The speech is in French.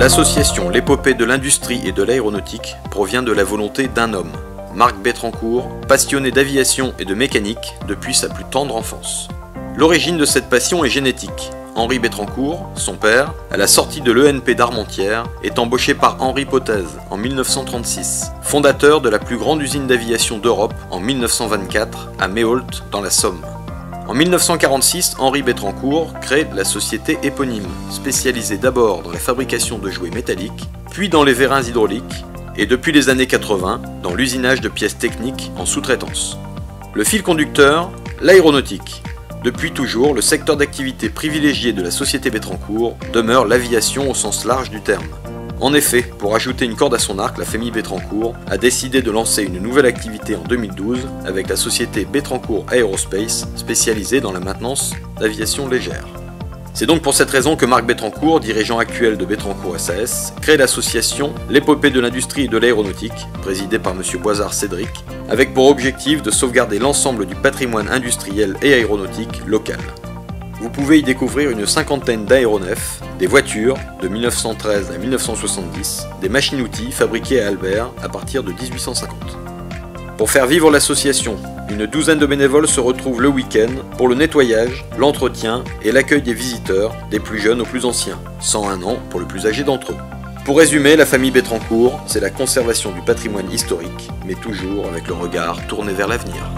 L'association L'Épopée de l'Industrie et de l'Aéronautique provient de la volonté d'un homme, Marc Bettencourt, passionné d'aviation et de mécanique depuis sa plus tendre enfance. L'origine de cette passion est génétique. Henri Bettencourt, son père, à la sortie de l'ENP d'Armentières, est embauché par Henri Potez en 1936, fondateur de la plus grande usine d'aviation d'Europe en 1924 à Méaulte dans la Somme. En 1946, Henri Bettencourt crée la société éponyme, spécialisée d'abord dans la fabrication de jouets métalliques, puis dans les vérins hydrauliques, et depuis les années 80, dans l'usinage de pièces techniques en sous-traitance. Le fil conducteur, l'aéronautique. Depuis toujours, le secteur d'activité privilégié de la société Bettencourt demeure l'aviation au sens large du terme. En effet, pour ajouter une corde à son arc, la famille Bettencourt a décidé de lancer une nouvelle activité en 2012 avec la société Bettencourt Aerospace, spécialisée dans la maintenance d'aviation légère. C'est donc pour cette raison que Marc Bettencourt, dirigeant actuel de Bettencourt SAS, crée l'association L'Épopée de l'Industrie et de l'Aéronautique, présidée par M. Boisard Cédric, avec pour objectif de sauvegarder l'ensemble du patrimoine industriel et aéronautique local. Vous pouvez y découvrir une cinquantaine d'aéronefs, des voitures de 1913 à 1970, des machines-outils fabriquées à Albert à partir de 1850. Pour faire vivre l'association, une douzaine de bénévoles se retrouvent le week-end pour le nettoyage, l'entretien et l'accueil des visiteurs, des plus jeunes aux plus anciens, 101 ans pour le plus âgé d'entre eux. Pour résumer, la famille Bettencourt, c'est la conservation du patrimoine historique, mais toujours avec le regard tourné vers l'avenir.